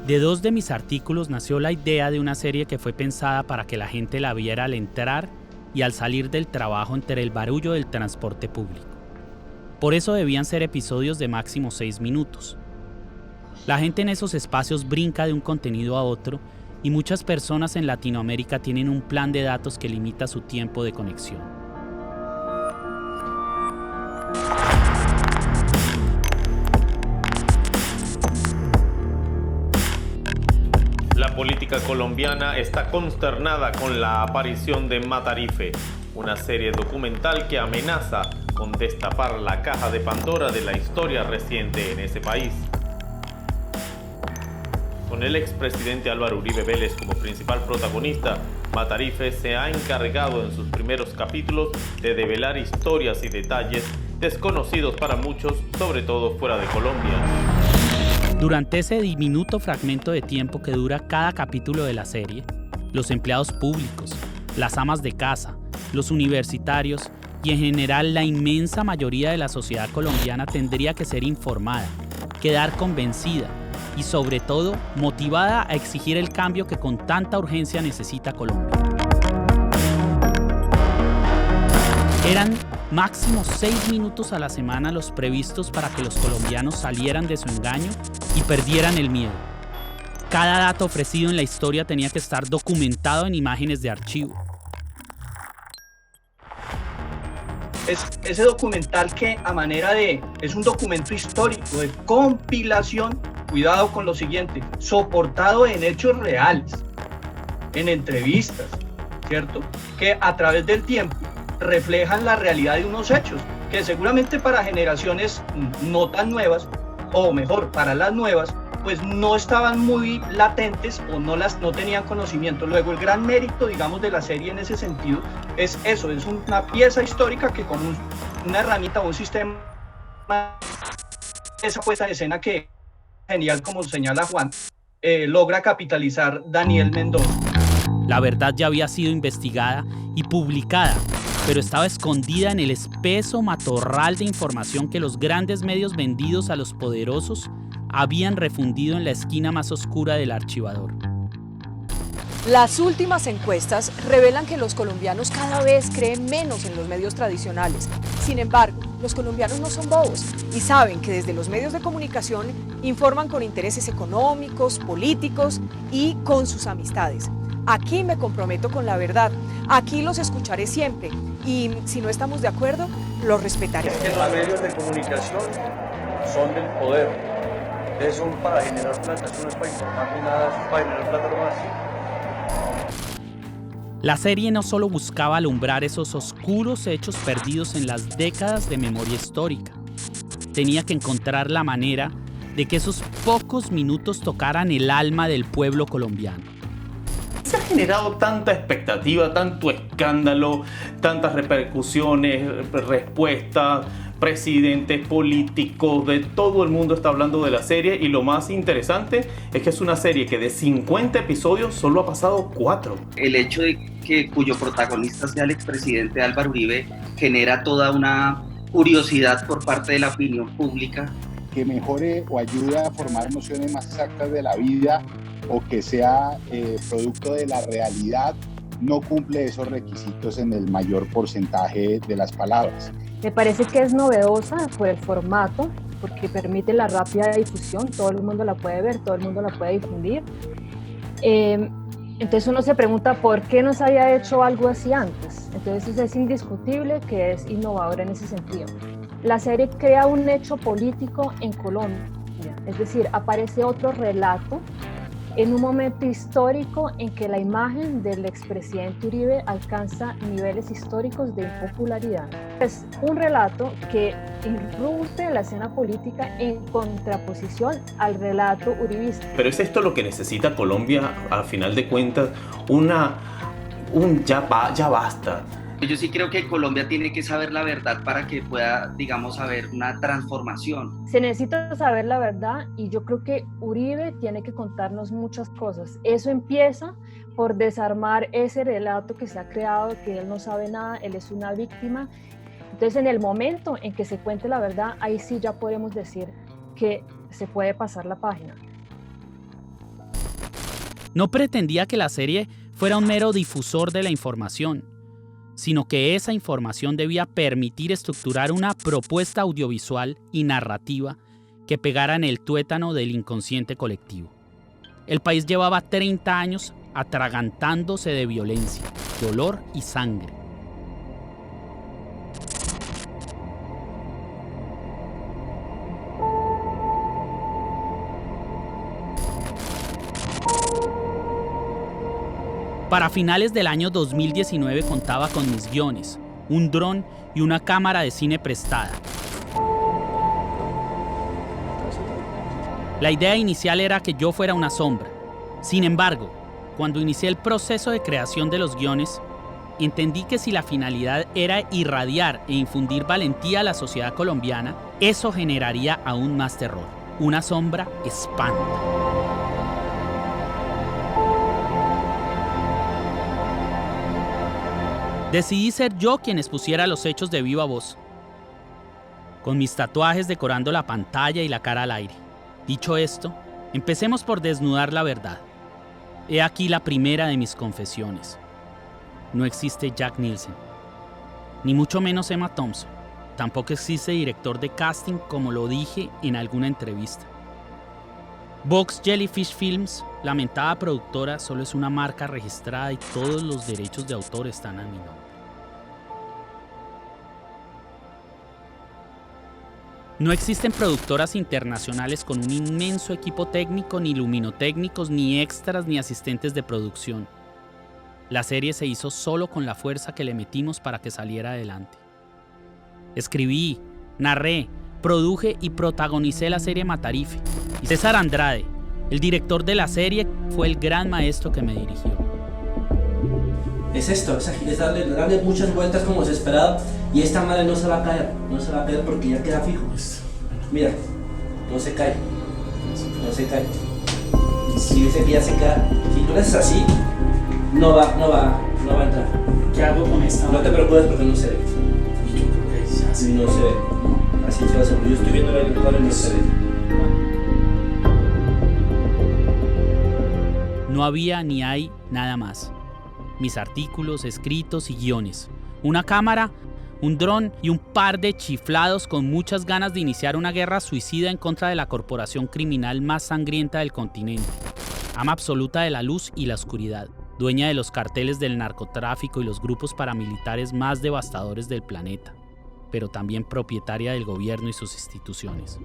De dos de mis artículos nació la idea de una serie que fue pensada para que la gente la viera al entrar y al salir del trabajo entre el barullo del transporte público. Por eso debían ser episodios de máximo 6 minutos. La gente en esos espacios brinca de un contenido a otro y muchas personas en Latinoamérica tienen un plan de datos que limita su tiempo de conexión. La política colombiana está consternada con la aparición de Matarife, una serie documental que amenaza con destapar la caja de Pandora de la historia reciente en ese país. Con el expresidente Álvaro Uribe Vélez como principal protagonista, Matarife se ha encargado en sus primeros capítulos de develar historias y detalles desconocidos para muchos, sobre todo fuera de Colombia. Durante ese diminuto fragmento de tiempo que dura cada capítulo de la serie, los empleados públicos, las amas de casa, los universitarios y en general la inmensa mayoría de la sociedad colombiana tendría que ser informada, quedar convencida y sobre todo motivada a exigir el cambio que con tanta urgencia necesita Colombia. Eran máximo 6 minutos a la semana los previstos para que los colombianos salieran de su engaño y perdieran el miedo. Cada dato ofrecido en la historia tenía que estar documentado en imágenes de archivo. Es ese documental que es un documento histórico de compilación, cuidado con lo siguiente, soportado en hechos reales, en entrevistas, ¿cierto? Que a través del tiempo reflejan la realidad de unos hechos que seguramente para generaciones no tan nuevas, o mejor, para las nuevas, pues no estaban muy latentes o no tenían conocimiento. Luego el gran mérito, digamos, de la serie en ese sentido es eso, es una pieza histórica que con una herramienta o un sistema, esa puesta en escena que genial, como señala Juan, logra capitalizar Daniel Mendoza. La verdad ya había sido investigada y publicada, pero estaba escondida en el espeso matorral de información que los grandes medios vendidos a los poderosos habían refundido en la esquina más oscura del archivador. Las últimas encuestas revelan que los colombianos cada vez creen menos en los medios tradicionales. Sin embargo, Los colombianos no son bobos y saben que desde los medios de comunicación informan con intereses económicos, políticos y con sus amistades. Aquí me comprometo con la verdad, aquí los escucharé siempre y si no estamos de acuerdo, los respetaré. Es que los medios de comunicación son del poder. Son para generar plata, eso no es para informar ni nada, eso es para generar plata nomás. La serie no solo buscaba alumbrar esos oscuros hechos perdidos en las décadas de memoria histórica. Tenía que encontrar la manera de que esos pocos minutos tocaran el alma del pueblo colombiano. Se ha generado tanta expectativa, tanto escándalo, tantas repercusiones, respuestas, presidentes, políticos, de todo el mundo está hablando de la serie y lo más interesante es que es una serie que de 50 episodios solo ha pasado 4. El hecho de que cuyo protagonista sea el expresidente Álvaro Uribe genera toda una curiosidad por parte de la opinión pública. Que mejore o ayude a formar nociones más exactas de la vida o que sea producto de la realidad, no cumple esos requisitos en el mayor porcentaje de las palabras. Me parece que es novedosa por el formato, porque permite la rápida difusión, todo el mundo la puede ver, todo el mundo la puede difundir. Entonces uno se pregunta por qué no se había hecho algo así antes. Entonces es indiscutible que es innovadora en ese sentido. La serie crea un hecho político en Colombia, es decir, aparece otro relato en un momento histórico en que la imagen del expresidente Uribe alcanza niveles históricos de impopularidad. Es un relato que irrumpe la escena política en contraposición al relato uribista. Pero ¿es esto lo que necesita Colombia al final de cuentas? Ya basta. Yo sí creo que Colombia tiene que saber la verdad para que pueda, digamos, haber una transformación. Se necesita saber la verdad y yo creo que Uribe tiene que contarnos muchas cosas. Eso empieza por desarmar ese relato que se ha creado, que él no sabe nada, él es una víctima. Entonces, en el momento en que se cuente la verdad, ahí sí ya podemos decir que se puede pasar la página. No pretendía que la serie fuera un mero difusor de la información, sino que esa información debía permitir estructurar una propuesta audiovisual y narrativa que pegara en el tuétano del inconsciente colectivo. El país llevaba 30 años atragantándose de violencia, dolor y sangre. Para finales del año 2019 contaba con mis guiones, un dron y una cámara de cine prestada. La idea inicial era que yo fuera una sombra. Sin embargo, cuando inicié el proceso de creación de los guiones, entendí que si la finalidad era irradiar e infundir valentía a la sociedad colombiana, eso generaría aún más terror. Una sombra espanta. Decidí ser yo quien expusiera los hechos de viva voz, con mis tatuajes decorando la pantalla y la cara al aire. Dicho esto, empecemos por desnudar la verdad. He aquí la primera de mis confesiones. No existe Jack Nielsen, ni mucho menos Emma Thompson. Tampoco existe director de casting, como lo dije en alguna entrevista. Box Jellyfish Films, lamentada productora, solo es una marca registrada y todos los derechos de autor están a mi nombre. No existen productoras internacionales con un inmenso equipo técnico, ni luminotécnicos, ni extras, ni asistentes de producción. La serie se hizo solo con la fuerza que le metimos para que saliera adelante. Escribí, narré, produje y protagonicé la serie Matarife. Y César Andrade, el director de la serie, fue el gran maestro que me dirigió. Es esto, es darle muchas vueltas como desesperado, y esta madre no se va a caer porque ya queda fijo. Mira, no se cae. Si ves que ya se cae, si tú lo haces así, no va a entrar. ¿Qué hago con esta? No te preocupes porque no se ve. Yo creo que ya se No se ve. Así se va a hacer. Yo estoy viendo el cuadro y no se ve. No había ni hay nada más. Mis artículos, escritos y guiones. Una cámara, un dron y un par de chiflados con muchas ganas de iniciar una guerra suicida en contra de la corporación criminal más sangrienta del continente, ama absoluta de la luz y la oscuridad, dueña de los carteles del narcotráfico y los grupos paramilitares más devastadores del planeta, pero también propietaria del gobierno y sus instituciones.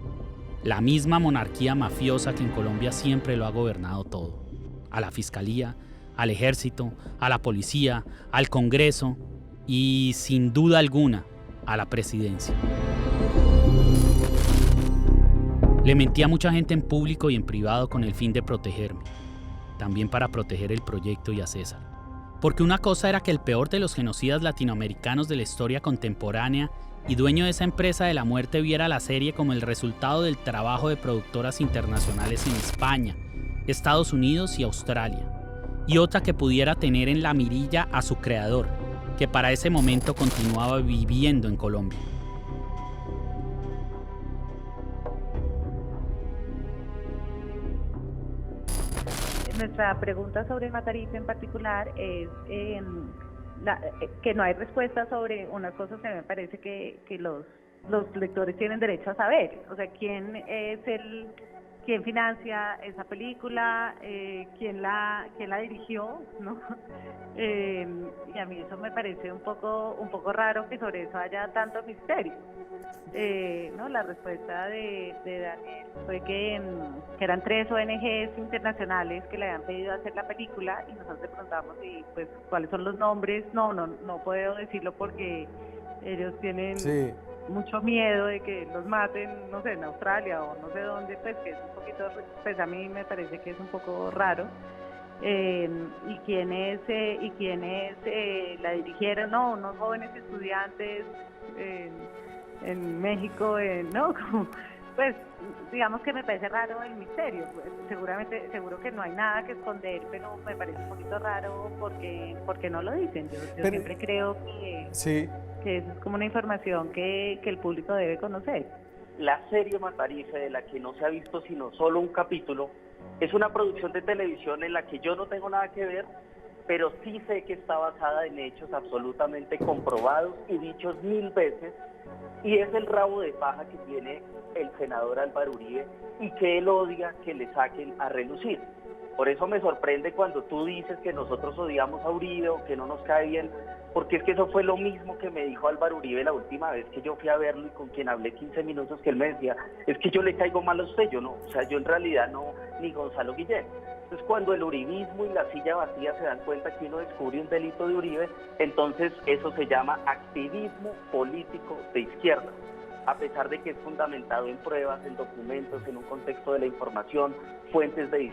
La misma monarquía mafiosa que en Colombia siempre lo ha gobernado todo. A la fiscalía, al ejército, a la policía, al Congreso y, sin duda alguna, a la presidencia. Le mentí a mucha gente en público y en privado con el fin de protegerme. También para proteger el proyecto y a César. Porque una cosa era que el peor de los genocidas latinoamericanos de la historia contemporánea y dueño de esa empresa de la muerte viera la serie como el resultado del trabajo de productoras internacionales en España, Estados Unidos y Australia. Y otra que pudiera tener en la mirilla a su creador, que para ese momento continuaba viviendo en Colombia. Nuestra pregunta sobre Matarife en particular es que no hay respuesta sobre unas cosas que me parece que los lectores tienen derecho a saber. O sea, quién financia esa película, quién la dirigió, ¿no? Y a mí eso me parece un poco raro que sobre eso haya tanto misterio. ¿No? La respuesta de Daniel fue que eran 3 ONGs internacionales que le habían pedido hacer la película y nosotros le preguntamos pues cuáles son los nombres. No puedo decirlo porque ellos tienen mucho miedo de que los maten, no sé, en Australia o no sé dónde, pues que es un poquito, pues a mí me parece que es un poco raro. Y quienes la dirigieron, unos jóvenes estudiantes en México, ¿no? Pues digamos que me parece raro el misterio. Pues, seguro que no hay nada que esconder, pero me parece un poquito raro porque no lo dicen. Yo siempre creo que eso es como una información que el público debe conocer. La serie Matarife, de la que no se ha visto sino solo un capítulo, es una producción de televisión en la que yo no tengo nada que ver, pero sí sé que está basada en hechos absolutamente comprobados y dichos 1000 veces, y es el rabo de paja que tiene el senador Álvaro Uribe y que él odia que le saquen a relucir. Por eso me sorprende cuando tú dices que nosotros odiamos a Uribe o que no nos cae bien, porque es que eso fue lo mismo que me dijo Álvaro Uribe la última vez que yo fui a verlo y con quien hablé 15 minutos, que él me decía, es que yo le caigo mal a usted, yo en realidad no, ni Gonzalo Guillén. Entonces cuando el uribismo y la silla vacía se dan cuenta que uno descubre un delito de Uribe, entonces eso se llama activismo político de izquierda, a pesar de que es fundamentado en pruebas, en documentos, en un contexto de la información, fuentes de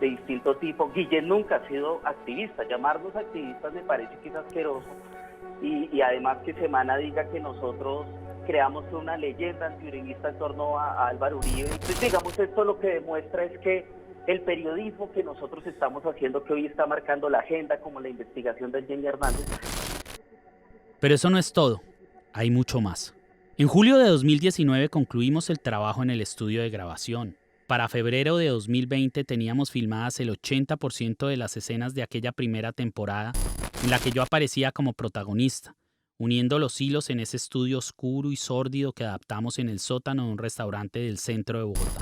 distinto tipo. Guillén nunca ha sido activista, llamarnos activistas me parece que es asqueroso, y además que Semana diga que nosotros creamos una leyenda antiuribista en torno a Álvaro Uribe. Entonces, digamos, esto lo que demuestra es que el periodismo que nosotros estamos haciendo, que hoy está marcando la agenda, como la investigación de Jenny Hernández. Pero eso no es todo, hay mucho más. En julio de 2019 concluimos el trabajo en el estudio de grabación. Para febrero de 2020 teníamos filmadas el 80% de las escenas de aquella primera temporada en la que yo aparecía como protagonista, uniendo los hilos en ese estudio oscuro y sórdido que adaptamos en el sótano de un restaurante del centro de Bogotá.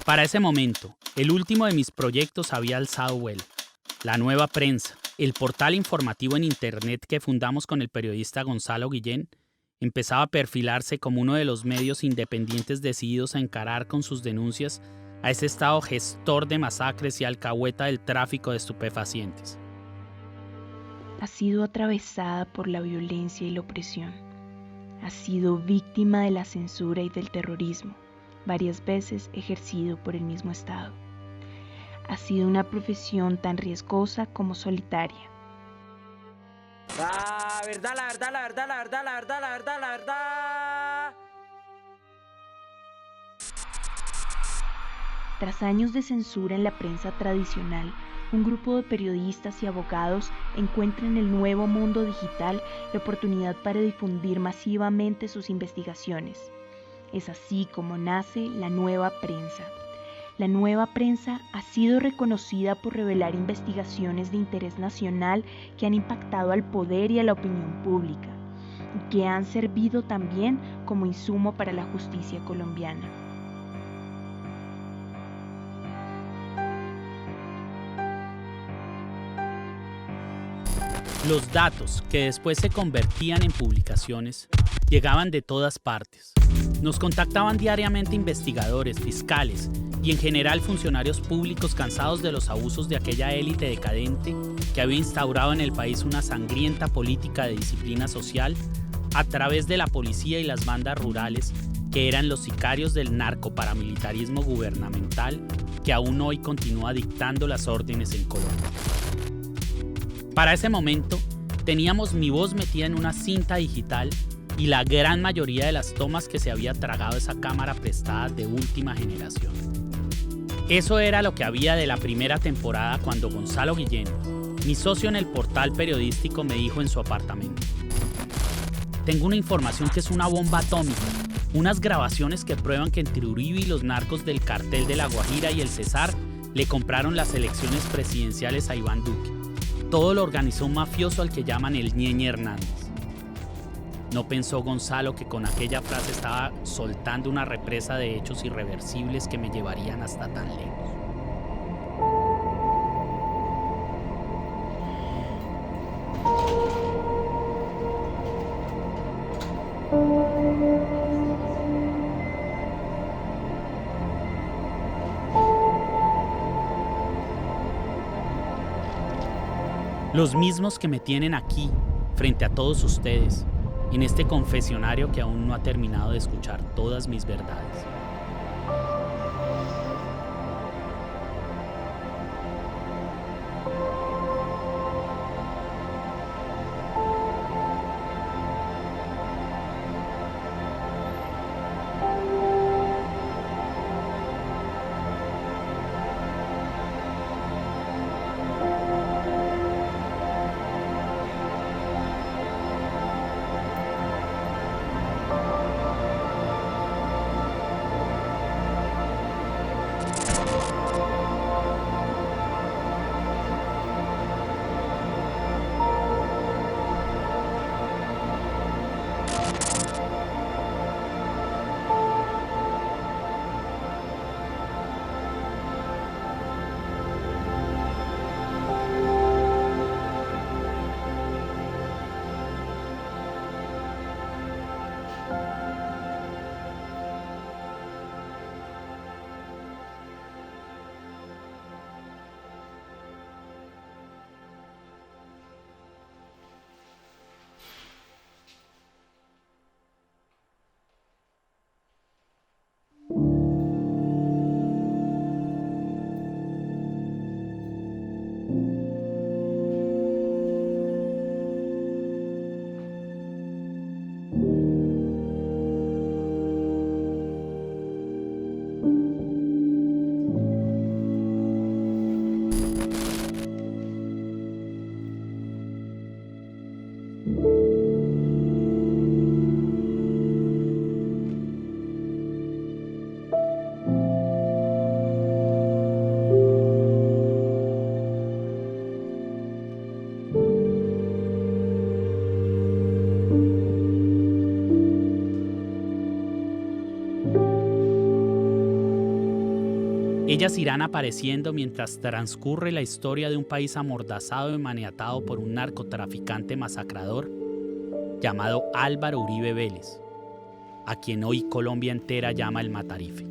Para ese momento, el último de mis proyectos había alzado vuelo. La Nueva Prensa, el portal informativo en internet que fundamos con el periodista Gonzalo Guillén, empezaba a perfilarse como uno de los medios independientes decididos a encarar con sus denuncias a ese Estado gestor de masacres y alcahueta del tráfico de estupefacientes. Ha sido atravesada por la violencia y la opresión. Ha sido víctima de la censura y del terrorismo, varias veces ejercido por el mismo Estado. Ha sido una profesión tan riesgosa como solitaria. La verdad. Tras años de censura en la prensa tradicional, un grupo de periodistas y abogados encuentra en el nuevo mundo digital la oportunidad para difundir masivamente sus investigaciones. Es así como nace la Nueva Prensa. La Nueva Prensa ha sido reconocida por revelar investigaciones de interés nacional que han impactado al poder y a la opinión pública. y que han servido también como insumo para la justicia colombiana. Los datos, que después se convertían en publicaciones, llegaban de todas partes. Nos contactaban diariamente investigadores, fiscales y en general funcionarios públicos cansados de los abusos de aquella élite decadente que había instaurado en el país una sangrienta política de disciplina social a través de la policía y las bandas rurales, que eran los sicarios del narcoparamilitarismo gubernamental que aún hoy continúa dictando las órdenes en Colombia. Para ese momento, teníamos mi voz metida en una cinta digital y la gran mayoría de las tomas que se había tragado esa cámara prestada de última generación. Eso era lo que había de la primera temporada cuando Gonzalo Guillén, mi socio en el portal periodístico, me dijo en su apartamento: tengo una información que es una bomba atómica, unas grabaciones que prueban que entre Uribe y los narcos del cartel de La Guajira y el Cesar le compraron las elecciones presidenciales a Iván Duque. Todo lo organizó un mafioso al que llaman el Ñeñe Hernández. No pensó Gonzalo que con aquella frase estaba soltando una represa de hechos irreversibles que me llevarían hasta tan lejos. Los mismos que me tienen aquí, frente a todos ustedes, en este confesionario que aún no ha terminado de escuchar todas mis verdades. Ellas irán apareciendo mientras transcurre la historia de un país amordazado y maniatado por un narcotraficante masacrador llamado Álvaro Uribe Vélez, a quien hoy Colombia entera llama el Matarife.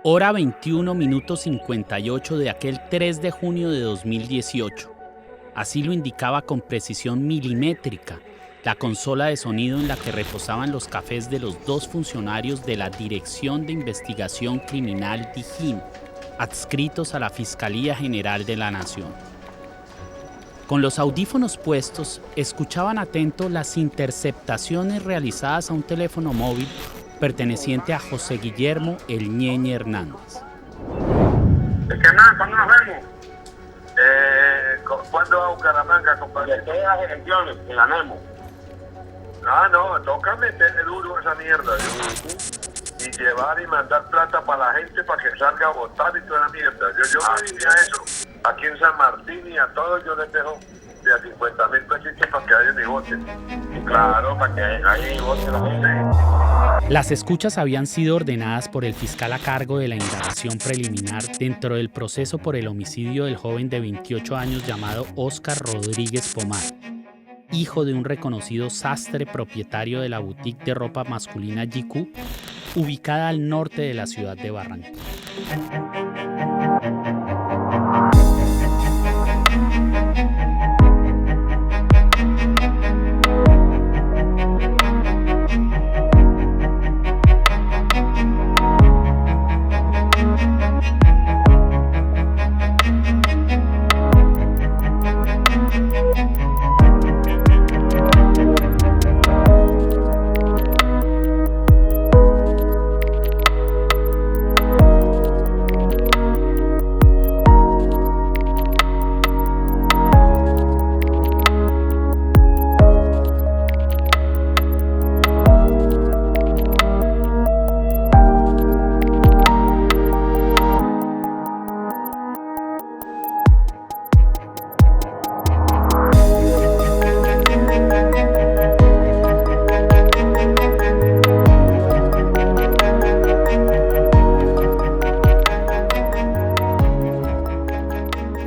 Hora 21 minutos 58 de aquel 3 de junio de 2018. Así lo indicaba con precisión milimétrica la consola de sonido en la que reposaban los cafés de los dos funcionarios de la Dirección de Investigación Criminal DIJÍN, adscritos a la Fiscalía General de la Nación. Con los audífonos puestos, escuchaban atento las interceptaciones realizadas a un teléfono móvil perteneciente a José Guillermo El Ñeñe Hernández. ¿Cuándo nos vemos? ¿Cuándo va a Bucaramanga, compadre? Después de las elecciones, que ganemos. No, toca meterle duro a esa mierda. Y llevar y mandar plata para la gente para que salga a votar y toda la mierda. Yo me diría eso. Aquí en San Martín y a todos yo les dejo de a 50.000 pesitos para que vayan y voten. Claro, para que vayan y voten la gente. Las escuchas habían sido ordenadas por el fiscal a cargo de la indagación preliminar dentro del proceso por el homicidio del joven de 28 años llamado Óscar Rodríguez Pomar, hijo de un reconocido sastre propietario de la boutique de ropa masculina GQ, ubicada al norte de la ciudad de Barranquilla.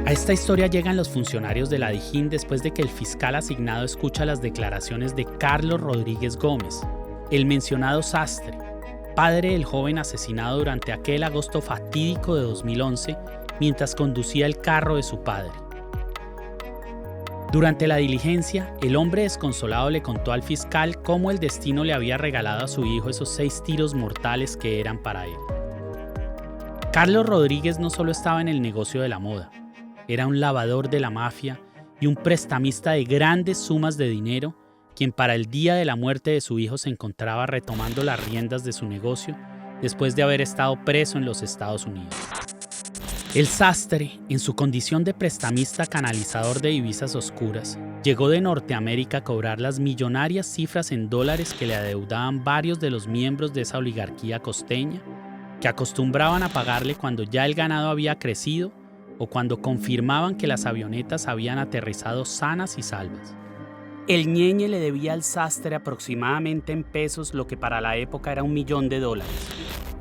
A esta historia llegan los funcionarios de la DIJÍN después de que el fiscal asignado escucha las declaraciones de Carlos Rodríguez Gómez, el mencionado sastre, padre del joven asesinado durante aquel agosto fatídico de 2011 mientras conducía el carro de su padre. Durante la diligencia, el hombre desconsolado le contó al fiscal cómo el destino le había regalado a su hijo esos 6 tiros mortales que eran para él. Carlos Rodríguez no solo estaba en el negocio de la moda, era un lavador de la mafia y un prestamista de grandes sumas de dinero, quien para el día de la muerte de su hijo se encontraba retomando las riendas de su negocio después de haber estado preso en los Estados Unidos. El sastre, en su condición de prestamista canalizador de divisas oscuras, llegó de Norteamérica a cobrar las millonarias cifras en dólares que le adeudaban varios de los miembros de esa oligarquía costeña, que acostumbraban a pagarle cuando ya el ganado había crecido o cuando confirmaban que las avionetas habían aterrizado sanas y salvas. El Ñeñe le debía al sastre aproximadamente en pesos lo que para la época era $1 millón.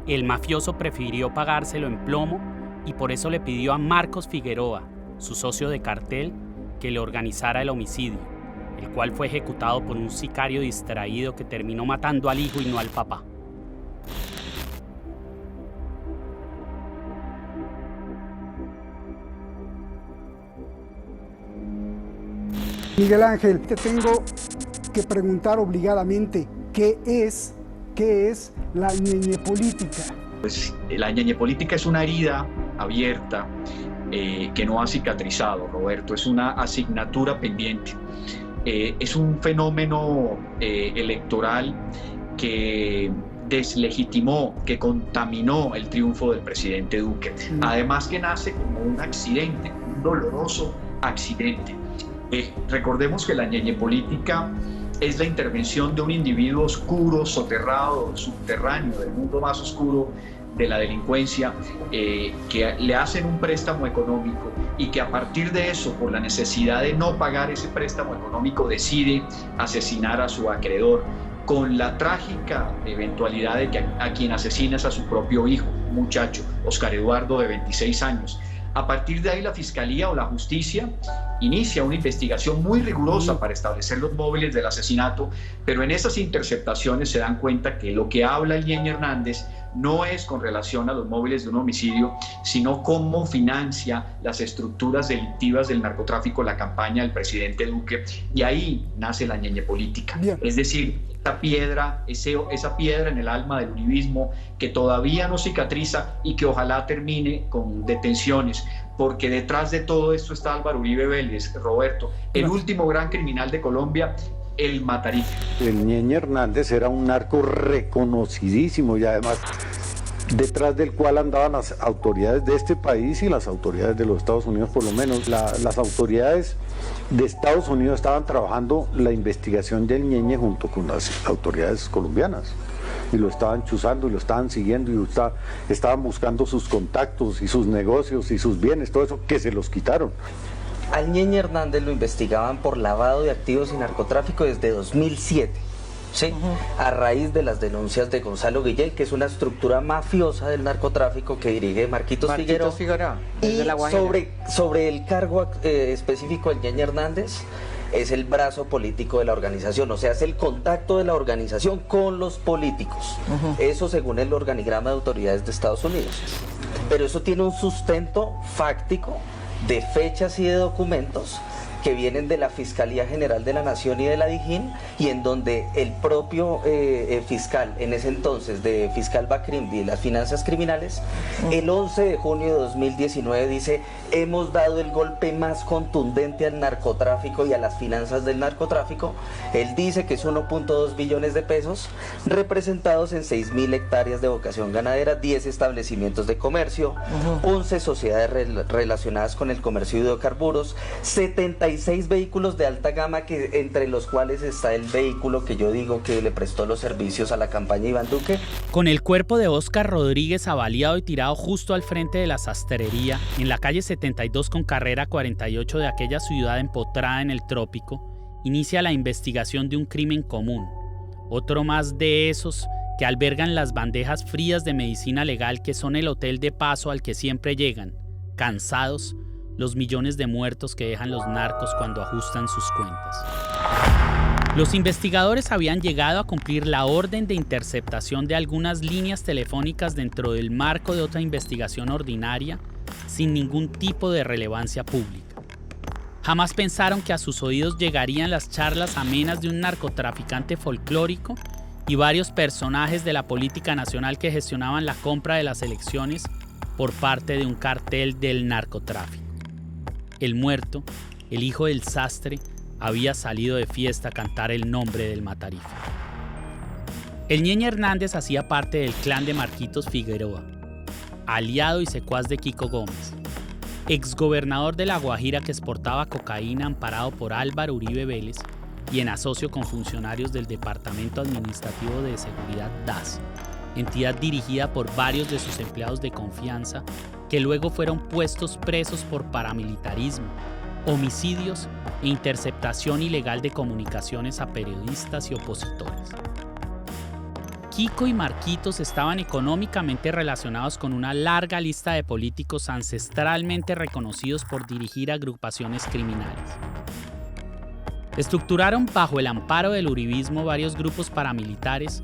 El mafioso prefirió pagárselo en plomo y por eso le pidió a Marcos Figueroa, su socio de cartel, que le organizara el homicidio, el cual fue ejecutado por un sicario distraído que terminó matando al hijo y no al papá. Miguel Ángel, te tengo que preguntar obligadamente, ¿qué es la ñeñepolítica? Pues la ñeñepolítica es una herida abierta que no ha cicatrizado, Roberto, es una asignatura pendiente. Es un fenómeno electoral que deslegitimó, que contaminó el triunfo del presidente Duque. Además que nace como un accidente, un doloroso accidente. Recordemos que la ñeñepolítica es la intervención de un individuo oscuro, soterrado, subterráneo, del mundo más oscuro de la delincuencia, que le hacen un préstamo económico y que a partir de eso, por la necesidad de no pagar ese préstamo económico, decide asesinar a su acreedor con la trágica eventualidad de que a quien asesina es a su propio hijo, un muchacho, Oscar Eduardo, de 26 años. A partir de ahí la Fiscalía o la Justicia inicia una investigación muy rigurosa para establecer los móviles del asesinato, pero en esas interceptaciones se dan cuenta que lo que habla el Ñeñe Hernández no es con relación a los móviles de un homicidio, sino cómo financia las estructuras delictivas del narcotráfico, la campaña del presidente Duque, y ahí nace la ñeñe política. Bien. Es decir, esa piedra en el alma del uribismo que todavía no cicatriza y que ojalá termine con detenciones, porque detrás de todo esto está Álvaro Uribe Vélez, Roberto, el último gran criminal de Colombia, el Matarife. El Ñeñe Hernández era un narco reconocidísimo y además detrás del cual andaban las autoridades de este país y las autoridades de los Estados Unidos, por lo menos. Las autoridades de Estados Unidos estaban trabajando la investigación del Ñeñe junto con las autoridades colombianas y lo estaban chuzando y lo estaban siguiendo y estaban buscando sus contactos y sus negocios y sus bienes, todo eso que se los quitaron. Al Ñeñe Hernández lo investigaban por lavado de activos y narcotráfico desde 2007, ¿sí? A raíz de las denuncias de Gonzalo Guillén, que es una estructura mafiosa del narcotráfico que dirige Marquitos Figueroa. Y sobre el cargo específico del Ñeñe Hernández, es el brazo político de la organización, o sea, es el contacto de la organización con los políticos. Eso según el organigrama de autoridades de Estados Unidos. Pero eso tiene un sustento fáctico de fechas y de documentos que vienen de la Fiscalía General de la Nación y de la DIJÍN, y en donde el propio fiscal, en ese entonces, de fiscal Bacrimbi de las finanzas criminales, el 11 de junio de 2019 dice: hemos dado el golpe más contundente al narcotráfico y a las finanzas del narcotráfico. Él dice que es 1.2 billones de pesos representados en 6.000 hectáreas de vocación ganadera, 10 establecimientos de comercio, 11 sociedades relacionadas con el comercio de hidrocarburos, 76 vehículos de alta gama, que entre los cuales está el vehículo que yo digo que le prestó los servicios a la campaña Iván Duque. Con el cuerpo de Óscar Rodríguez avaliado y tirado justo al frente de la sastrería, en la calle 72 con carrera 48 de aquella ciudad empotrada en el trópico, inicia la investigación de un crimen común. Otro más de esos que albergan las bandejas frías de medicina legal que son el hotel de paso al que siempre llegan, cansados, los millones de muertos que dejan los narcos cuando ajustan sus cuentas. Los investigadores habían llegado a cumplir la orden de interceptación de algunas líneas telefónicas dentro del marco de otra investigación ordinaria, sin ningún tipo de relevancia pública. Jamás pensaron que a sus oídos llegarían las charlas amenas de un narcotraficante folclórico y varios personajes de la política nacional que gestionaban la compra de las elecciones por parte de un cartel del narcotráfico. El muerto, el hijo del sastre, había salido de fiesta a cantar el nombre del Matarife. El Ñeñe Hernández hacía parte del clan de Marquitos Figueroa, aliado y secuaz de Kiko Gómez, exgobernador de La Guajira que exportaba cocaína amparado por Álvaro Uribe Vélez y en asocio con funcionarios del Departamento Administrativo de Seguridad DAS, entidad dirigida por varios de sus empleados de confianza que luego fueron puestos presos por paramilitarismo, homicidios e interceptación ilegal de comunicaciones a periodistas y opositores. Kiko y Marquitos estaban económicamente relacionados con una larga lista de políticos ancestralmente reconocidos por dirigir agrupaciones criminales. Estructuraron bajo el amparo del uribismo varios grupos paramilitares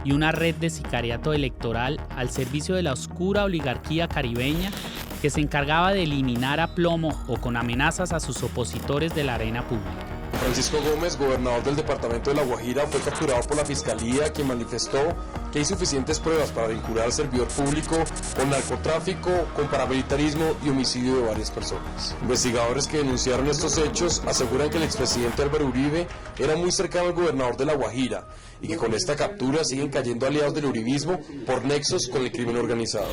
y una red de sicariato electoral al servicio de la oscura oligarquía caribeña que se encargaba de eliminar a plomo o con amenazas a sus opositores de la arena pública. Francisco Gómez, gobernador del departamento de La Guajira, fue capturado por la Fiscalía, quien manifestó que hay suficientes pruebas para vincular al servidor público con narcotráfico, con paramilitarismo y homicidio de varias personas. Investigadores que denunciaron estos hechos aseguran que el expresidente Álvaro Uribe era muy cercano al gobernador de La Guajira y que con esta captura siguen cayendo aliados del uribismo por nexos con el crimen organizado.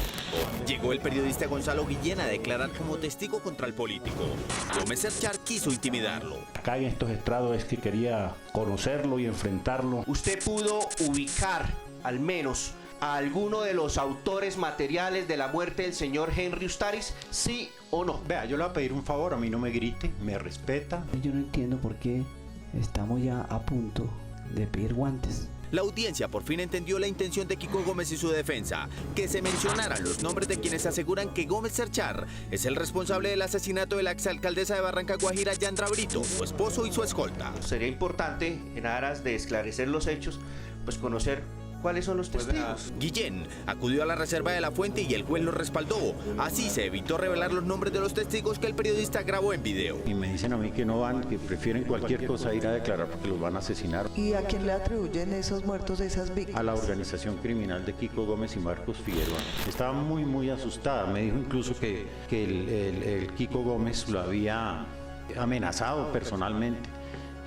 Llegó el periodista Gonzalo Guillén a declarar como testigo contra el político. Gómez Cerchar quiso intimidarlo. Acá en estos estrados es que quería conocerlo y enfrentarlo. ¿Usted pudo ubicar al menos a alguno de los autores materiales de la muerte del señor Henry Ustaris, sí o no? Vea, yo le voy a pedir un favor, a mí no me grite, me respeta. Yo no entiendo por qué estamos ya a punto de pedir guantes. La audiencia por fin entendió la intención de Kiko Gómez y su defensa, que se mencionaran los nombres de quienes aseguran que Gómez Cerchar es el responsable del asesinato de la exalcaldesa de Barranca Guajira, Yandra Brito, su esposo y su escolta. Sería importante, en aras de esclarecer los hechos, pues conocer cuáles son los testigos. Guillén acudió a la reserva de la fuente y el juez lo respaldó. Así se evitó revelar los nombres de los testigos que el periodista grabó en video. Y me dicen a mí que no van, que prefieren cualquier cosa ir a declarar porque los van a asesinar. ¿Y a quién le atribuyen esos muertos, esas víctimas? A la organización criminal de Kiko Gómez y Marcos Figueroa. Estaba muy asustada. Me dijo incluso que el Kiko Gómez lo había amenazado personalmente,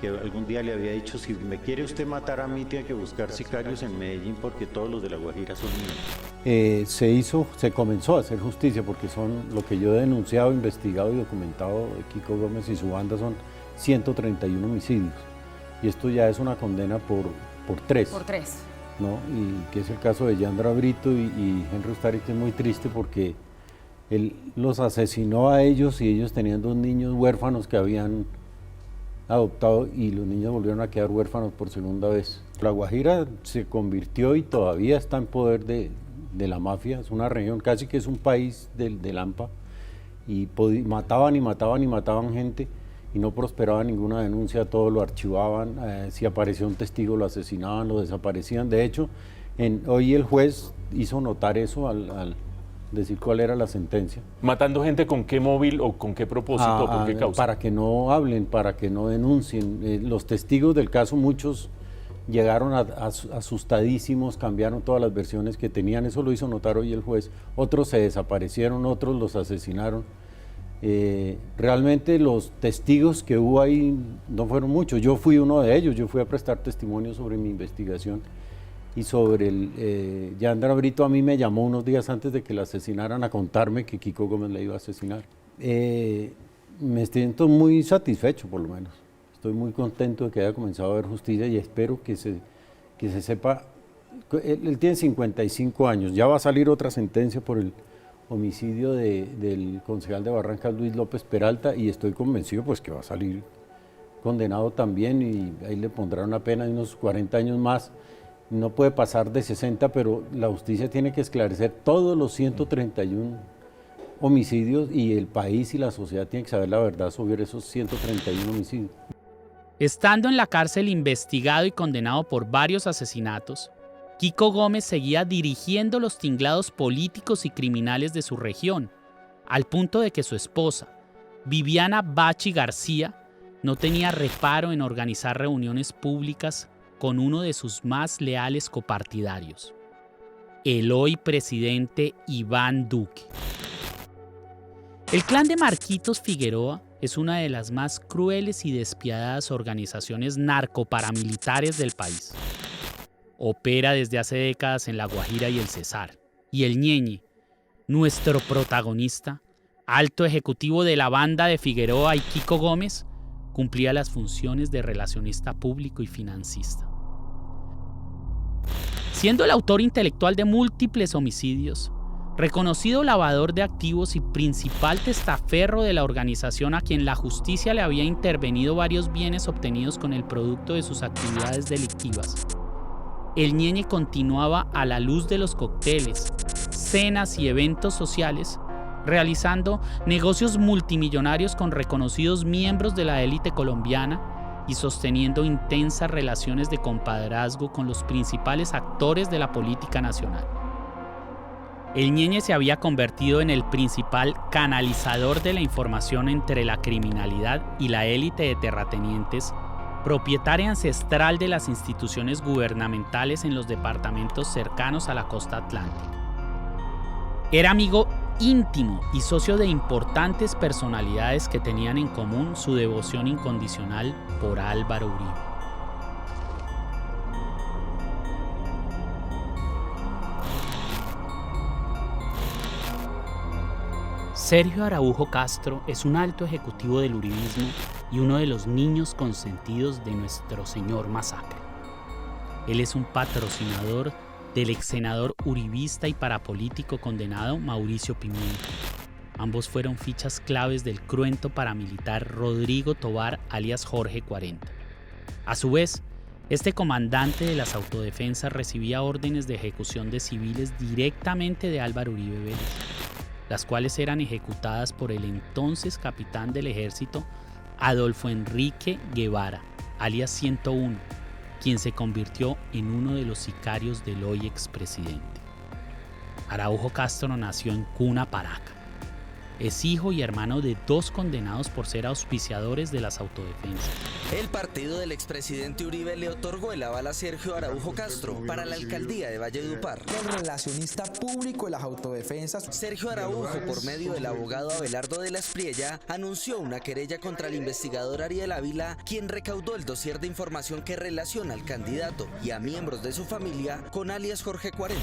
que algún día le había dicho: si me quiere usted matar a mí, tiene que buscar sicarios en Medellín porque todos los de La Guajira son míos. Se comenzó a hacer justicia porque son lo que yo he denunciado, investigado y documentado de Kiko Gómez y su banda son 131 homicidios. Y esto ya es una condena por 3. Por 3. ¿No? Y que es el caso de Yandra Brito y Henry Ustari, que es muy triste porque él los asesinó a ellos y ellos tenían 2 niños huérfanos que habían adoptado y los niños volvieron a quedar huérfanos por segunda vez. La Guajira se convirtió y todavía está en poder de la mafia, es una región, casi que es un país del AMPA, y mataban gente y no prosperaba ninguna denuncia, todo lo archivaban, si aparecía un testigo lo asesinaban, lo desaparecían. De hecho, hoy el juez hizo notar eso al decir cuál era la sentencia. ¿Matando gente con qué móvil o con qué propósito, por qué causa? Para que no hablen, para que no denuncien. Los testigos del caso, muchos llegaron asustadísimos, cambiaron todas las versiones que tenían, eso lo hizo notar hoy el juez. Otros se desaparecieron, otros los asesinaron. Realmente los testigos que hubo ahí no fueron muchos, yo fui uno de ellos, yo fui a prestar testimonio sobre mi investigación. Y sobre el Yandra Brito, a mí me llamó unos días antes de que la asesinaran a contarme que Kiko Gómez la iba a asesinar. Me siento muy satisfecho, por lo menos. Estoy muy contento de que haya comenzado a haber justicia y espero que se sepa. Él tiene 55 años, ya va a salir otra sentencia por el homicidio del concejal de Barrancas, Luis López Peralta, y estoy convencido pues que va a salir condenado también y ahí le pondrán una pena de unos 40 años más. No puede pasar de 60, pero la justicia tiene que esclarecer todos los 131 homicidios y el país y la sociedad tienen que saber la verdad sobre esos 131 homicidios. Estando en la cárcel investigado y condenado por varios asesinatos, Kiko Gómez seguía dirigiendo los tinglados políticos y criminales de su región, al punto de que su esposa, Viviana Bachi García, no tenía reparo en organizar reuniones públicas con uno de sus más leales copartidarios, el hoy presidente Iván Duque. El clan de Marquitos Figueroa es una de las más crueles y despiadadas organizaciones narcoparamilitares del país. Opera desde hace décadas en La Guajira y el Cesar. Y el Ñeñe, nuestro protagonista, alto ejecutivo de la banda de Figueroa y Kiko Gómez, cumplía las funciones de relacionista público y financista. Siendo el autor intelectual de múltiples homicidios, reconocido lavador de activos y principal testaferro de la organización a quien la justicia le había intervenido varios bienes obtenidos con el producto de sus actividades delictivas, el Ñeñe continuaba a la luz de los cócteles, cenas y eventos sociales, realizando negocios multimillonarios con reconocidos miembros de la élite colombiana y sosteniendo intensas relaciones de compadrazgo con los principales actores de la política nacional. El Ñeñe se había convertido en el principal canalizador de la información entre la criminalidad y la élite de terratenientes, propietaria ancestral de las instituciones gubernamentales en los departamentos cercanos a la costa atlántica. Era amigo íntimo y socio de importantes personalidades que tenían en común su devoción incondicional por Álvaro Uribe. Sergio Araujo Castro es un alto ejecutivo del uribismo y uno de los niños consentidos de nuestro señor Masacre. Él es un patrocinador del ex senador uribista y parapolítico condenado Mauricio Pimienta. Ambos fueron fichas claves del cruento paramilitar Rodrigo Tobar alias Jorge 40. A su vez, Este comandante de las autodefensas recibía órdenes de ejecución de civiles directamente de Álvaro Uribe Vélez, las cuales eran ejecutadas por el entonces capitán del ejército Adolfo Enrique Guevara, alias 101, quien se convirtió en uno de los sicarios del hoy expresidente. Araujo Castro nació en Cuna, Paraca. Es hijo y hermano de 2 condenados por ser auspiciadores de las autodefensas. El partido del expresidente Uribe le otorgó el aval a Sergio Araujo Castro para la alcaldía de Valledupar. El relacionista público de las autodefensas. Sergio Araujo, por medio del abogado Abelardo de la Espriella, anunció una querella contra el investigador Ariel Ávila, quien recaudó el dossier de información que relaciona al candidato y a miembros de su familia con alias Jorge 40.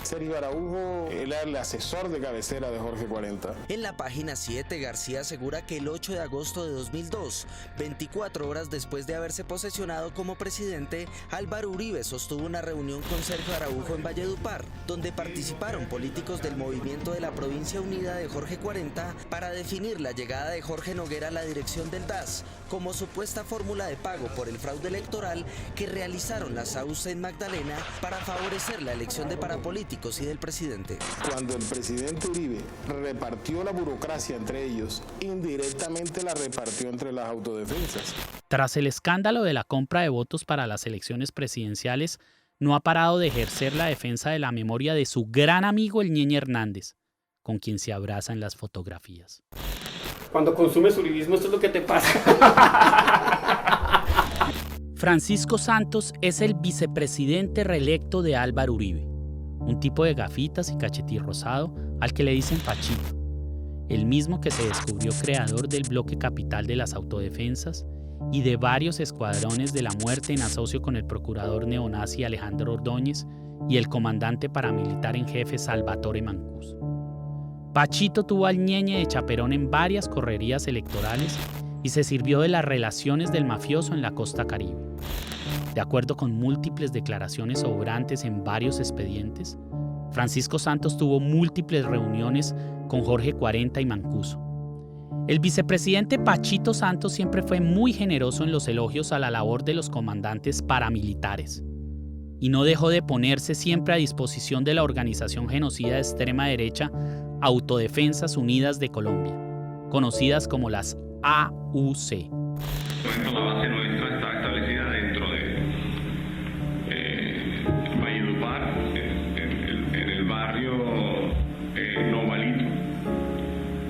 Sergio Araujo era el asesor de cabecera de Jorge 40. En la página 7, García asegura que el 8 de agosto de 2002, 24 horas después de haberse posesionado como presidente, Álvaro Uribe sostuvo una reunión con Sergio Araujo en Valledupar, donde participaron políticos del movimiento de la Provincia Unida de Jorge 40 para definir la llegada de Jorge Noguera a la dirección del DAS como supuesta fórmula de pago por el fraude electoral que realizaron las AUC en Magdalena para favorecer la elección de parapolíticos y del presidente. Cuando el presidente Uribe repartió la burocracia entre ellos, indirectamente la repartió entre las autodefensas. Tras el escándalo de la compra de votos para las elecciones presidenciales, no ha parado de ejercer la defensa de la memoria de su gran amigo el Ñeñe Hernández, con quien se abraza en las fotografías. Cuando consumes uribismo, esto es lo que te pasa. Francisco Santos es el vicepresidente reelecto de Álvaro Uribe, un tipo de gafitas y cachetín rosado al que le dicen Pachito, el mismo que se descubrió creador del bloque capital de las autodefensas y de varios escuadrones de la muerte en asocio con el procurador neonazi Alejandro Ordóñez y el comandante paramilitar en jefe Salvatore Mancuso. Pachito tuvo al Ñeñe de chaperón en varias correrías electorales y se sirvió de las relaciones del mafioso en la costa caribe. De acuerdo con múltiples declaraciones sobrantes en varios expedientes, Francisco Santos tuvo múltiples reuniones con Jorge 40 y Mancuso. El vicepresidente Pachito Santos siempre fue muy generoso en los elogios a la labor de los comandantes paramilitares y no dejó de ponerse siempre a disposición de la organización genocida de extrema derecha Autodefensas Unidas de Colombia, conocidas como las AUC. La base nuestra está establecida dentro de Valledupar, en el barrio Novalito,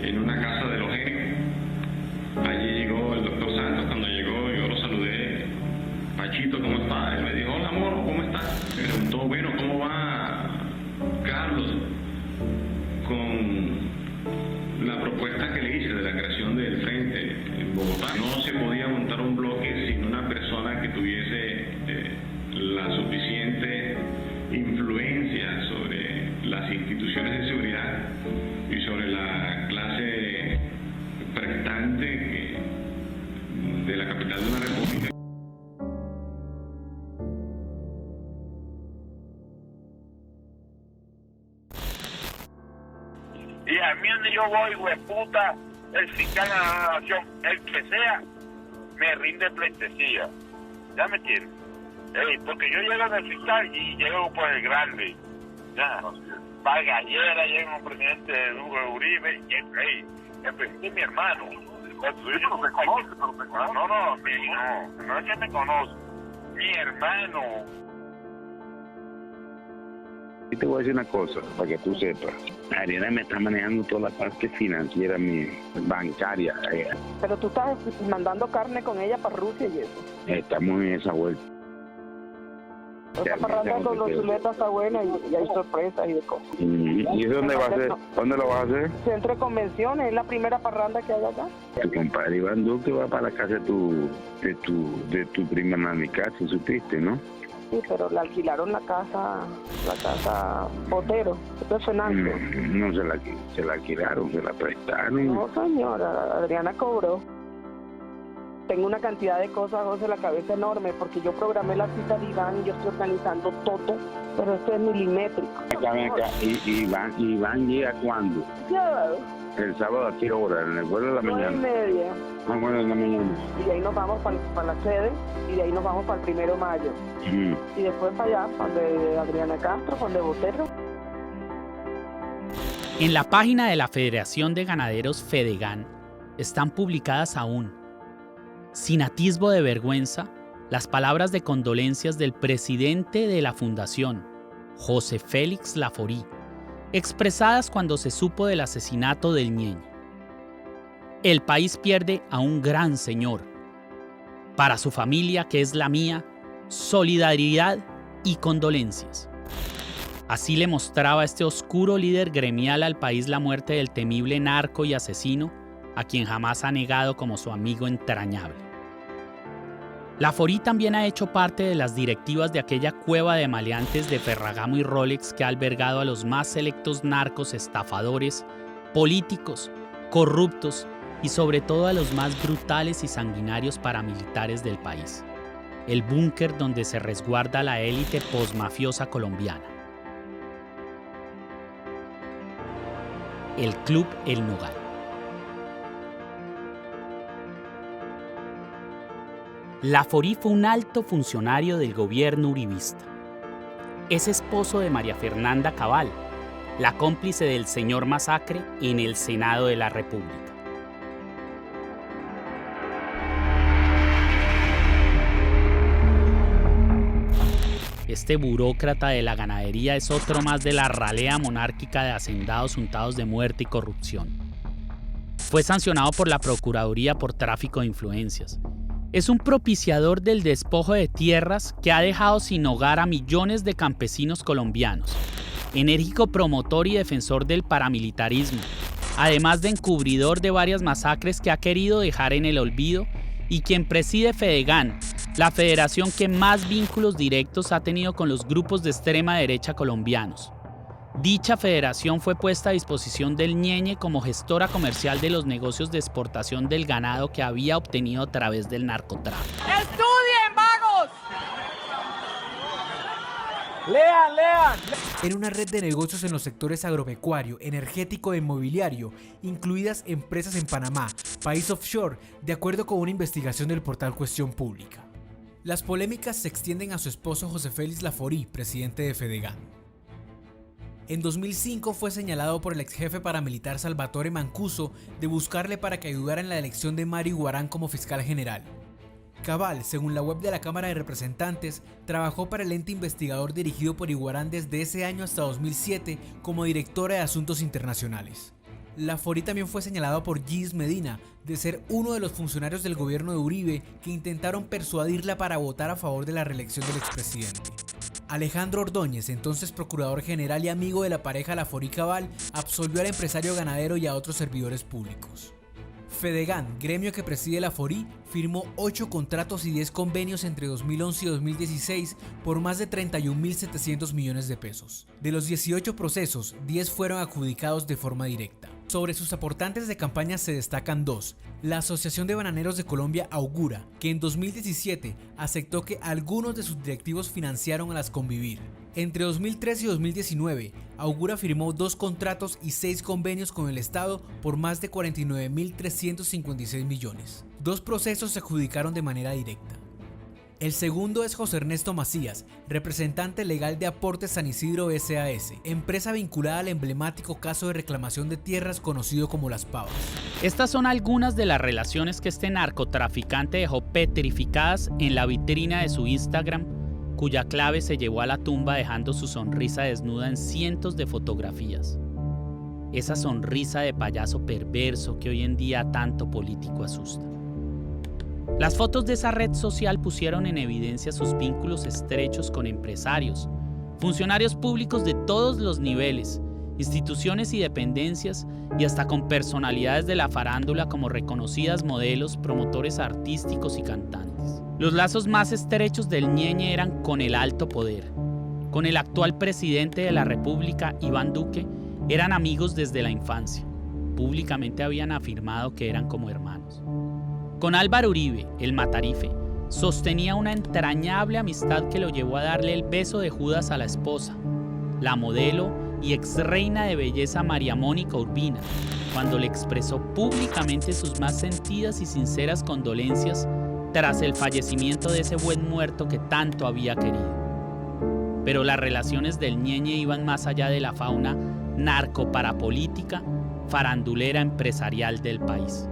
en una casa de los G. Allí llegó el doctor Santos. Cuando llegó yo lo saludé. Pachito, ¿cómo está? Él me dijo, hola amor, ¿cómo estás? Me preguntó, bueno, ¿cómo va Carlos con la propuesta que le hice de la creación del frente en Bogotá? No se podía montar un bloque sin una persona que tuviese la suficiente influencia sobre las instituciones de seguridad y sobre la clase prestante de la capital de una república. Y a mí donde yo voy, hueputa, el fiscal de la nación, el que sea, me rinde pleitesía. ¿Ya me entiendes? Porque yo llego del fiscal y llego por el grande. Ya. Va Gallera, llega un presidente de Uribe, y el presidente es mi hermano. Tú dices que te conoce, pero te conoce. No es que me conoce. Mi hermano. Y te voy a decir una cosa, para que tú sepas. Ariana me está manejando toda la parte financiera, bancaria. Pero tú estás mandando carne con ella para Rusia y eso. Estamos en esa vuelta. Esa parranda con los chuletas está buena y hay sorpresas y de cosas. ¿Y eso dónde va a ser? ¿Dónde lo vas a hacer? Centro de Convenciones, es la primera parranda que hay acá. Tu compadre Iván Duque va para la casa de tu prima Nani Castro, supiste, ¿no? Sí, pero le alquilaron la casa Botero. Eso es Fernando. No se la alquilaron, se la prestaron. No, señora, Adriana cobró. Tengo una cantidad de cosas, José, la cabeza enorme, porque yo programé la cita de Iván y yo estoy organizando todo, pero esto es milimétrico. Acá. ¿Y Iván llega cuándo? Ya, ¿El sábado a qué hora? ¿En el vuelo de la mañana? 9:30. Ah, bueno, en la mañana. Y de ahí nos vamos para la sede y de ahí nos vamos para el 1 de mayo. Y después para allá, para de Adriana Castro, para de Botero. En la página de la Federación de Ganaderos Fedegan están publicadas aún, sin atisbo de vergüenza, las palabras de condolencias del presidente de la fundación, José Félix Laforí, expresadas cuando se supo del asesinato del Ñeñe. El país pierde a un gran señor. Para su familia, que es la mía, solidaridad y condolencias. Así le mostraba este oscuro líder gremial al país la muerte del temible narco y asesino, a quien jamás ha negado como su amigo entrañable. Laforí también ha hecho parte de las directivas de aquella cueva de maleantes de Ferragamo y Rolex que ha albergado a los más selectos narcos estafadores, políticos, corruptos y sobre todo a los más brutales y sanguinarios paramilitares del país. El búnker donde se resguarda la élite posmafiosa colombiana. El Club El Nogal. Laforí fue un alto funcionario del gobierno uribista. Es esposo de María Fernanda Cabal, la cómplice del señor Masacre en el Senado de la República. Este burócrata de la ganadería es otro más de la ralea monárquica de hacendados untados de muerte y corrupción. Fue sancionado por la Procuraduría por tráfico de influencias. Es un propiciador del despojo de tierras que ha dejado sin hogar a millones de campesinos colombianos. Enérgico promotor y defensor del paramilitarismo, además de encubridor de varias masacres que ha querido dejar en el olvido y quien preside Fedegan, la federación que más vínculos directos ha tenido con los grupos de extrema derecha colombianos. Dicha federación fue puesta a disposición del Ñeñe como gestora comercial de los negocios de exportación del ganado que había obtenido a través del narcotráfico. ¡Estudien, vagos! ¡Lean! En una red de negocios en los sectores agropecuario, energético e inmobiliario, incluidas empresas en Panamá, país offshore, de acuerdo con una investigación del portal Cuestión Pública. Las polémicas se extienden a su esposo José Félix Laforí, presidente de Fedegan. En 2005 fue señalado por el ex jefe paramilitar Salvatore Mancuso de buscarle para que ayudara en la elección de Mario Iguarán como fiscal general. Cabal, según la web de la Cámara de Representantes, trabajó para el ente investigador dirigido por Iguarán desde ese año hasta 2007 como directora de Asuntos Internacionales. Laforí también fue señalado por Gis Medina de ser uno de los funcionarios del gobierno de Uribe que intentaron persuadirla para votar a favor de la reelección del expresidente. Alejandro Ordóñez, entonces procurador general y amigo de la pareja Laforí Cabal, absolvió al empresario ganadero y a otros servidores públicos. Fedegan, gremio que preside Laforí, firmó 8 contratos y 10 convenios entre 2011 y 2016 por más de 31.700 millones de pesos. De los 18 procesos, 10 fueron adjudicados de forma directa. Sobre sus aportantes de campaña se destacan 2. La Asociación de Bananeros de Colombia Augura, que en 2017 aceptó que algunos de sus directivos financiaron a las Convivir. Entre 2013 y 2019, Augura firmó 2 contratos y 6 convenios con el Estado por más de 49.356 millones. 2 procesos se adjudicaron de manera directa. El segundo es José Ernesto Macías, representante legal de Aportes San Isidro S.A.S., empresa vinculada al emblemático caso de reclamación de tierras conocido como Las Pavas. Estas son algunas de las relaciones que este narcotraficante dejó petrificadas en la vitrina de su Instagram, cuya clave se llevó a la tumba dejando su sonrisa desnuda en cientos de fotografías. Esa sonrisa de payaso perverso que hoy en día a tanto político asusta. Las fotos de esa red social pusieron en evidencia sus vínculos estrechos con empresarios, funcionarios públicos de todos los niveles, instituciones y dependencias y hasta con personalidades de la farándula como reconocidas modelos, promotores artísticos y cantantes. Los lazos más estrechos del Ñeñe eran con el alto poder. Con el actual presidente de la República, Iván Duque, eran amigos desde la infancia. Públicamente habían afirmado que eran como hermanos. Con Álvaro Uribe, el Matarife, sostenía una entrañable amistad que lo llevó a darle el beso de Judas a la esposa, la modelo y ex reina de belleza María Mónica Urbina, cuando le expresó públicamente sus más sentidas y sinceras condolencias tras el fallecimiento de ese buen muerto que tanto había querido. Pero las relaciones del Ñeñe iban más allá de la fauna narcoparapolítica, farandulera empresarial del país.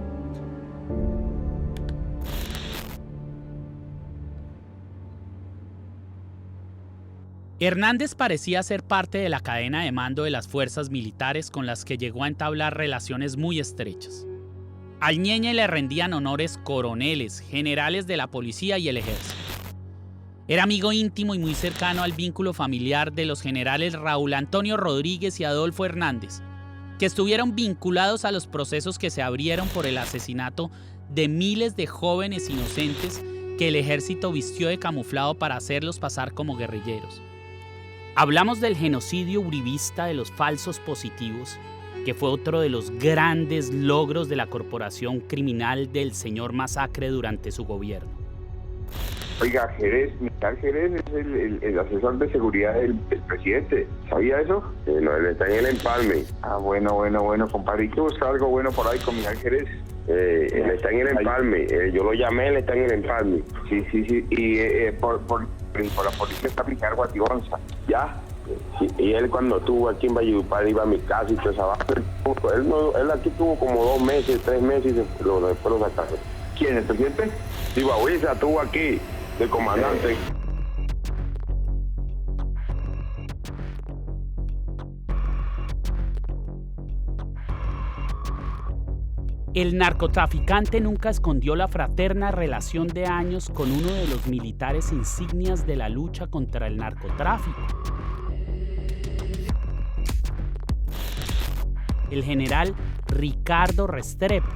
Hernández parecía ser parte de la cadena de mando de las fuerzas militares con las que llegó a entablar relaciones muy estrechas. Al Ñeñe le rendían honores coroneles, generales de la policía y el ejército. Era amigo íntimo y muy cercano al vínculo familiar de los generales Raúl Antonio Rodríguez y Adolfo Hernández, que estuvieron vinculados a los procesos que se abrieron por el asesinato de miles de jóvenes inocentes que el ejército vistió de camuflado para hacerlos pasar como guerrilleros. Hablamos del genocidio uribista de los falsos positivos, que fue otro de los grandes logros de la corporación criminal del señor Masacre durante su gobierno. Oiga, Miguel Jerez es el asesor de seguridad del presidente. ¿Sabía eso? No, él está en el empalme. Ah, bueno, compadre. ¿Y qué busca algo bueno por ahí con Miguel Jerez? Él está en el empalme. Yo lo llamé, él está en el empalme. Sí. Y por la policía está aplicando Guatibonza. ¿Ya? Sí, y él cuando estuvo aquí en Valledupar iba a mi casa y todo eso. Él aquí tuvo como 2 meses, 3 meses y después lo sacaron. ¿Quién? ¿El presidente? Sí, Bahuiza estuvo aquí, de comandante. El narcotraficante nunca escondió la fraterna relación de años con uno de los militares insignias de la lucha contra el narcotráfico. El general Ricardo Restrepo,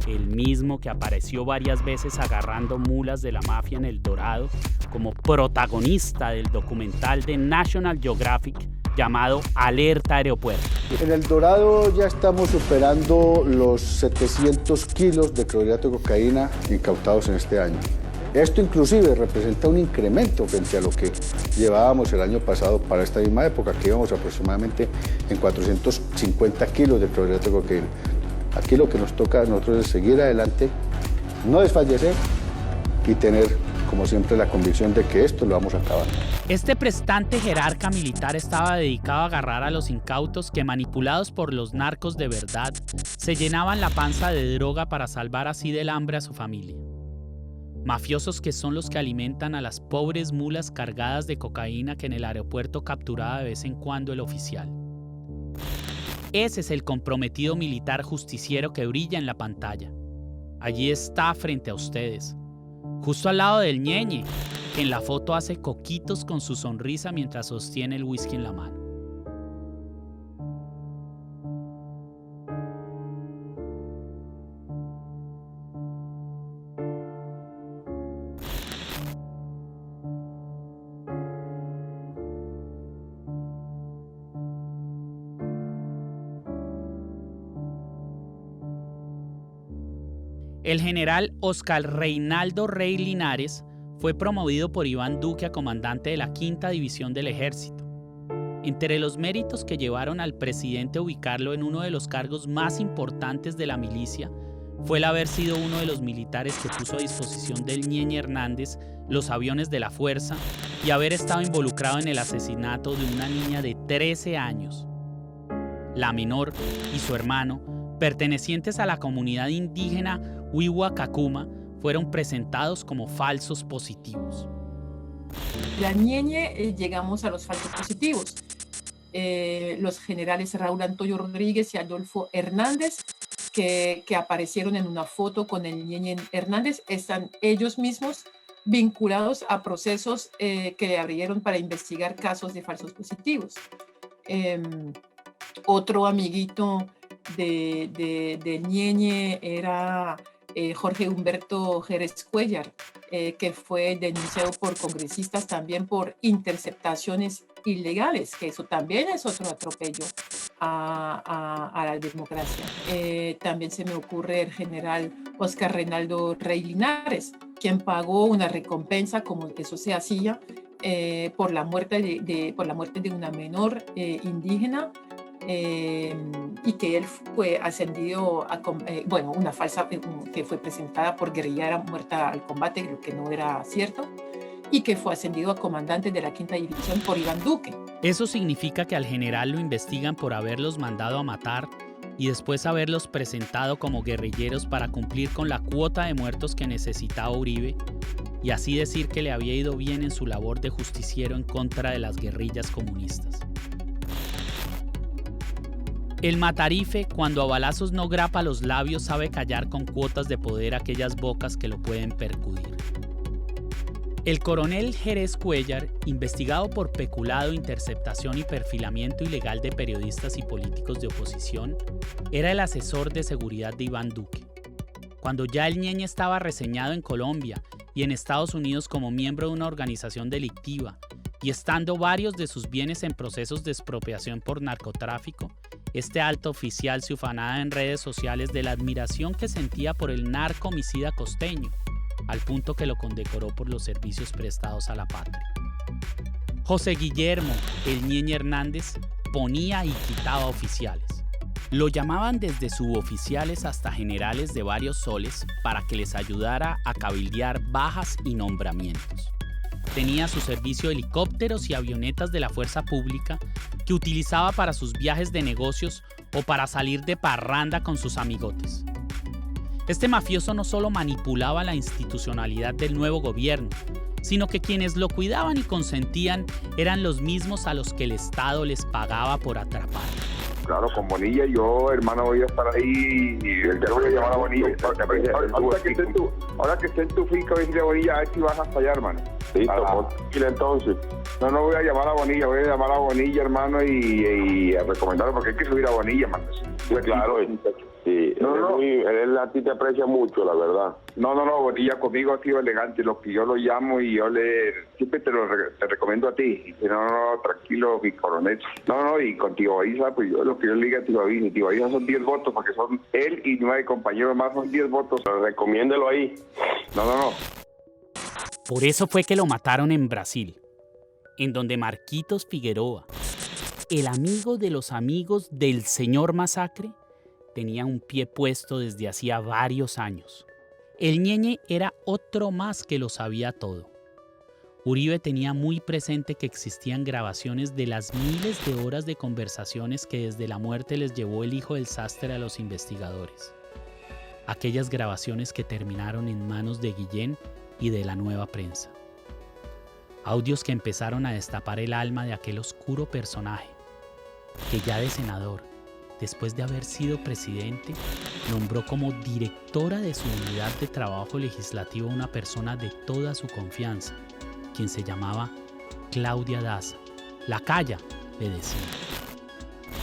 el mismo que apareció varias veces agarrando mulas de la mafia en El Dorado como protagonista del documental de National Geographic llamado Alerta Aeropuerto. En El Dorado ya estamos superando los 700 kilos de clorhidrato de cocaína incautados en este año. Esto inclusive representa un incremento frente a lo que llevábamos el año pasado para esta misma época, que íbamos aproximadamente en 450 kilos de clorhidrato de cocaína. Aquí lo que nos toca a nosotros es seguir adelante, no desfallecer y tener, como siempre, la convicción de que esto lo vamos a acabar. Este prestante jerarca militar estaba dedicado a agarrar a los incautos que, manipulados por los narcos de verdad, se llenaban la panza de droga para salvar así del hambre a su familia. Mafiosos que son los que alimentan a las pobres mulas cargadas de cocaína que en el aeropuerto capturaba de vez en cuando el oficial. Ese es el comprometido militar justiciero que brilla en la pantalla. Allí está frente a ustedes, justo al lado del Ñeñe, que en la foto hace coquitos con su sonrisa mientras sostiene el whisky en la mano. El general Oscar Reinaldo Rey Linares fue promovido por Iván Duque a comandante de la 5ª División del Ejército. Entre los méritos que llevaron al presidente a ubicarlo en uno de los cargos más importantes de la milicia fue el haber sido uno de los militares que puso a disposición del Ñeñe Hernández los aviones de la fuerza y haber estado involucrado en el asesinato de una niña de 13 años. La menor y su hermano, pertenecientes a la comunidad indígena Wiwacacuma, fueron presentados como falsos positivos. La Ñeñe llegamos a los falsos positivos. Los generales Raúl Antonio Rodríguez y Adolfo Hernández, que aparecieron en una foto con el Ñeñe Hernández, están ellos mismos vinculados a procesos que le abrieron para investigar casos de falsos positivos. Otro amiguito de Ñeñe era Jorge Humberto Jerez Cuellar, que fue denunciado por congresistas también por interceptaciones ilegales, que eso también es otro atropello a la democracia. También se me ocurre el general Oscar Reinaldo Rey Linares, quien pagó una recompensa, como eso se hacía, por la muerte de una menor indígena, y que él fue ascendido a, una falsa que fue presentada por guerrillera muerta al combate, lo que no era cierto, y que fue ascendido a comandante de la 5ª División por Iván Duque. Eso significa que al general lo investigan por haberlos mandado a matar y después haberlos presentado como guerrilleros para cumplir con la cuota de muertos que necesitaba Uribe y así decir que le había ido bien en su labor de justiciero en contra de las guerrillas comunistas. El matarife, cuando a balazos no grapa los labios, sabe callar con cuotas de poder aquellas bocas que lo pueden percudir. El coronel Jerez Cuéllar, investigado por peculado, interceptación y perfilamiento ilegal de periodistas y políticos de oposición, era el asesor de seguridad de Iván Duque. Cuando ya el Ñeñe estaba reseñado en Colombia y en Estados Unidos como miembro de una organización delictiva, y estando varios de sus bienes en procesos de expropiación por narcotráfico, este alto oficial se ufanaba en redes sociales de la admiración que sentía por el narco homicida costeño, al punto que lo condecoró por los servicios prestados a la patria. José Guillermo, el Ñeñe Hernández, ponía y quitaba oficiales. Lo llamaban desde suboficiales hasta generales de varios soles para que les ayudara a cabildear bajas y nombramientos. Tenía a su servicio helicópteros y avionetas de la fuerza pública que utilizaba para sus viajes de negocios o para salir de parranda con sus amigotes. Este mafioso no solo manipulaba la institucionalidad del nuevo gobierno, sino que quienes lo cuidaban y consentían eran los mismos a los que el Estado les pagaba por atrapar. Claro, con Bonilla yo, hermano, voy a estar ahí y el te voy a llamar a Bonilla. Ahora que esté en tu finca, voy a decirle a Bonilla, a ver si vas hasta allá, hermano. Listo, entonces. No voy a llamar a Bonilla, voy a llamar a Bonilla, hermano, y a recomendarlo, porque hay que subir a Bonilla, hermano. Pues claro, sí. Él a ti te aprecia mucho, la verdad. No, Bonilla conmigo ha sido elegante, lo que yo lo llamo y yo siempre te recomiendo a ti. Y no, tranquilo, mi coronel. Y con Tío Isa, pues yo lo que yo le diga a Tío Isa son 10 votos, porque son él y 9 compañeros más, son 10 votos. Recomiéndelo ahí. No. Por eso fue que lo mataron en Brasil, en donde Marquitos Figueroa, el amigo de los amigos del señor Masacre, tenía un pie puesto desde hacía varios años. El Ñeñe era otro más que lo sabía todo. Uribe tenía muy presente que existían grabaciones de las miles de horas de conversaciones que desde la muerte les llevó el hijo del sastre a los investigadores. Aquellas grabaciones que terminaron en manos de Guillén y de la Nueva Prensa. Audios que empezaron a destapar el alma de aquel oscuro personaje, que ya de senador, después de haber sido presidente, nombró como directora de su unidad de trabajo legislativo a una persona de toda su confianza, quien se llamaba Claudia Daza. La Calla, le decía.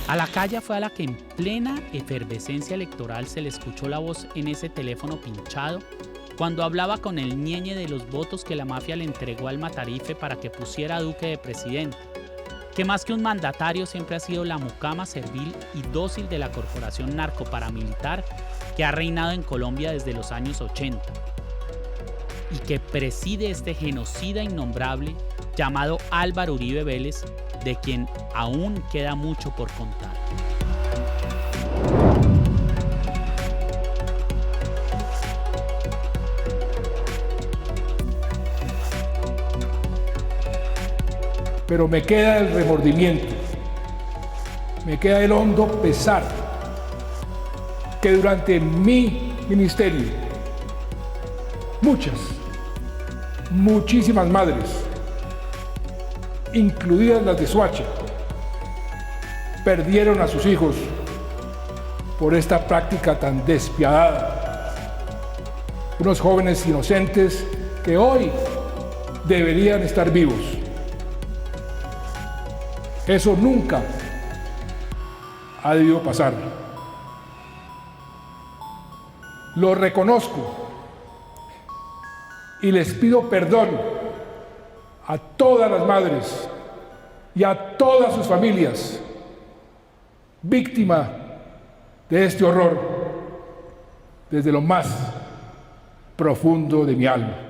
A la Calla fue a la que en plena efervescencia electoral se le escuchó la voz en ese teléfono pinchado cuando hablaba con el Ñeñe de los votos que la mafia le entregó al matarife para que pusiera a Duque de presidente, que más que un mandatario siempre ha sido la mucama servil y dócil de la corporación narcoparamilitar que ha reinado en Colombia desde los años 80 y que preside este genocida innombrable llamado Álvaro Uribe Vélez, de quien aún queda mucho por contar. Pero me queda el remordimiento, me queda el hondo pesar que durante mi ministerio muchísimas madres, incluidas las de Soacha, perdieron a sus hijos por esta práctica tan despiadada. Unos jóvenes inocentes que hoy deberían estar vivos. Eso nunca ha debido pasar. Lo reconozco y les pido perdón a todas las madres y a todas sus familias víctimas de este horror desde lo más profundo de mi alma.